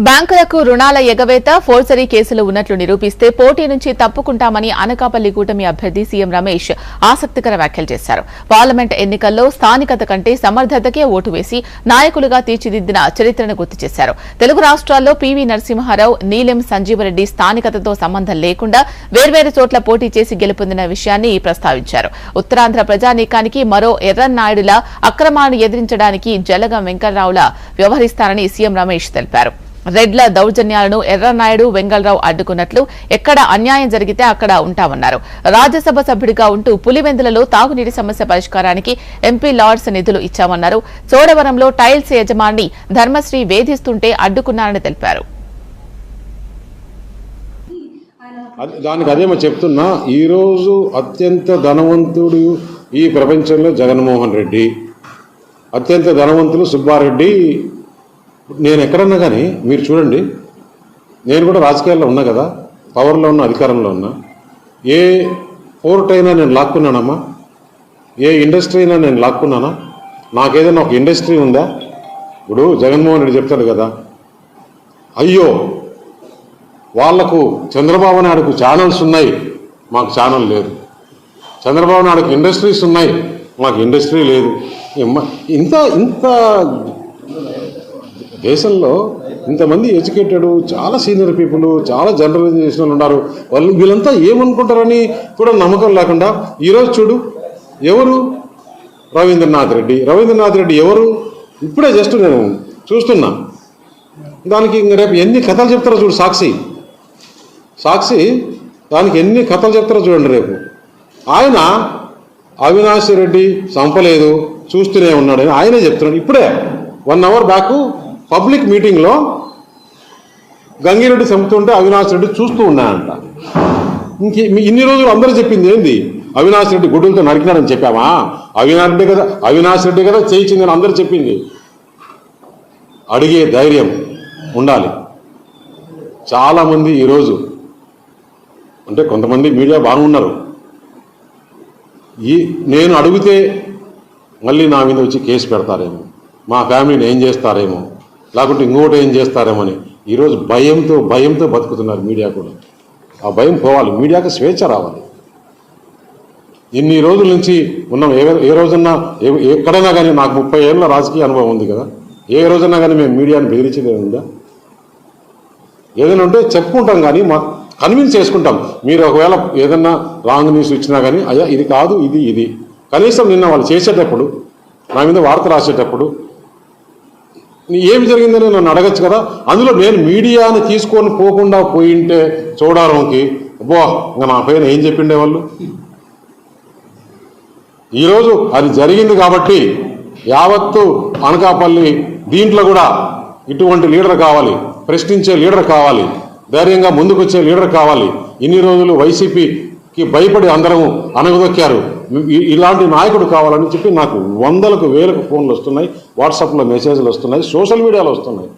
బ్యాంకులకు రుణాల ఎగవేత ఫోర్జరీ కేసులు ఉన్నట్లు నిరూపిస్తే పోటీ నుంచి తప్పుకుంటామని అనకాపల్లి కూటమి అభ్యర్థి సీఎం రమేష్ ఆసక్తికర వ్యాఖ్యలు చేశారు. పార్లమెంట్ ఎన్నికల్లో స్థానికత కంటే సమర్థతకే ఓటు వేసి నాయకులుగా తీర్చిదిద్దిన చరిత్రను గుర్తు చేశారు. తెలుగు రాష్ట్రాల్లో పీవీ నరసింహారావు, నీలెం సంజీవరెడ్డి స్థానికతతో సంబంధం లేకుండా వేర్వేరు చోట్ల పోటీ చేసి గెలుపొందిన విషయాన్ని ప్రస్తావించారు. ఉత్తరాంధ్ర ప్రజానీకానికి మరో ఎర్రన్నాయుడులా అక్రమాలను ఎదిరించడానికి జలగం వెంకటరావులా వ్యవహరిస్తారని సీఎం రమేష్ తెలిపారు. రెడ్ల దౌర్జన్యాలను ఎర్రనాయుడు, వెంగళరావు అడ్డుకున్నట్లు ఎక్కడ అన్యాయం జరిగితే అక్కడ ఉంటామన్నారు. రాజ్యసభ సభ్యుడిగా ఉంటూ పులివెందులలో తాగునీటి సమస్య పరిష్కారానికి ఎంపీ లార్డ్స్ నిధులు ఇచ్చామన్నారు. చోడవరంలో టైల్స్ యజమాని ధర్మశ్రీ వేధిస్తుంటే అడ్డుకున్నారని తెలిపారు. దానికి అదేమో చెప్తున్నా, ఈరోజు అత్యంత ధనవంతుడు ఈ ప్రపంచంలో జగన్మోహన్ రెడ్డి, అత్యంత ధనవంతులు సుబ్బారెడ్డి. నేను ఎక్కడన్నా కానీ మీరు చూడండి, నేను కూడా రాజకీయాల్లో ఉన్నా కదా, పవర్లో ఉన్న, అధికారంలో ఉన్నా. ఏ పోర్ట్ అయినా నేను లాక్కున్నానమ్మా, ఏ ఇండస్ట్రీ అయినా నేను లాక్కున్నానా? నాకేదైనా ఒక ఇండస్ట్రీ ఉందా? ఇప్పుడు జగన్మోహన్ రెడ్డి చెప్తాడు కదా, అయ్యో వాళ్లకు చంద్రబాబు నాయుడుకు ఛానల్స్ ఉన్నాయి, మాకు ఛానల్ లేదు. చంద్రబాబు నాయుడుకు ఇండస్ట్రీస్ ఉన్నాయి, మాకు ఇండస్ట్రీ లేదు. ఇంత దేశంలో ఇంతమంది ఎడ్యుకేటెడ్, చాలా సీనియర్ పీపుల్, చాలా జనరలైజేషన్ ఉన్నారు. వీళ్ళంతా ఏమనుకుంటారని కూడా నమ్మకం లేకుండా ఈరోజు చూడు, ఎవరు? రవీంద్రనాథ్ రెడ్డి ఎవరు? ఇప్పుడే జస్ట్ నేను చూస్తున్నా. దానికి రేపు ఎన్ని కథలు చెప్తారో చూడు. సాక్షి దానికి ఎన్ని కథలు చెప్తారో చూడండి రేపు. ఆయన అవినాష్ రెడ్డి చంపలేదు, చూస్తూనే ఉన్నాడని ఆయనే చెప్తున్నాడు. ఇప్పుడే 1 hour బ్యాక్ పబ్లిక్ మీటింగ్లో గంగిరెడ్డి చంపుతుంటే అవినాష్ రెడ్డి చూస్తూ ఉన్నాయంట. ఇన్ని రోజులు అందరూ చెప్పింది ఏంది? అవినాష్ రెడ్డి గుడ్డులతో నరికినాడని చెప్పామా? అవినాష్ రెడ్డి కదా చేయించిందని అందరూ చెప్పింది. అడిగే ధైర్యం ఉండాలి. చాలామంది ఈరోజు అంటే కొంతమంది మీడియా బాగున్నారు. నేను అడిగితే మళ్ళీ నా మీద వచ్చి కేసు పెడతారేమో, మా ఫ్యామిలీని ఏం చేస్తారేమో, లేకుంటే ఇంకోటి ఏం చేస్తారేమో అని ఈరోజు భయంతో బతుకుతున్నారు మీడియా కూడా. ఆ భయం పోవాలి, మీడియాకి స్వేచ్ఛ రావాలి. ఇన్ని రోజుల నుంచి ఉన్నాం. ఏ రోజన్నా ఎక్కడైనా కానీ, నాకు 30 ఏళ్ళ రాజకీయ అనుభవం ఉంది కదా, ఏ రోజన్నా కానీ మేము మీడియాని బెదిరించేది ఉందా? ఏదైనా ఉంటే చెప్పుకుంటాం, కానీ మాకు కన్విన్స్ చేసుకుంటాం. మీరు ఒకవేళ ఏదన్నా రాంగ్ న్యూస్ ఇచ్చినా కానీ, అయ్యా ఇది కాదు, ఇది కనీసం నిన్న వాళ్ళు చేసేటప్పుడు, నా మీద వార్త రాసేటప్పుడు ఏమి జరిగిందని నన్ను అడగచ్చు కదా. అందులో నేను మీడియాని తీసుకొని పోకుండా పోయింటే చూడడానికి అబ్బో ఇంకా నా పైన ఏం చెప్పిండే వాళ్ళు. ఈరోజు అది జరిగింది కాబట్టి యావత్తు అనకాపల్లి దీంట్లో కూడా ఇటువంటి లీడర్ కావాలి, ప్రశ్నించే లీడర్ కావాలి, ధైర్యంగా ముందుకొచ్చే లీడర్ కావాలి. ఇన్ని రోజులు వైసీపీకి భయపడి అందరము అనగదొక్కారు. ఇలాంటి నాయకుడు కావాలని చెప్పి నాకు 100లకు 1000కు ఫోన్లు వస్తున్నాయి, వాట్సాప్లో మెసేజ్లు వస్తున్నాయి, సోషల్ మీడియాలో వస్తున్నాయి.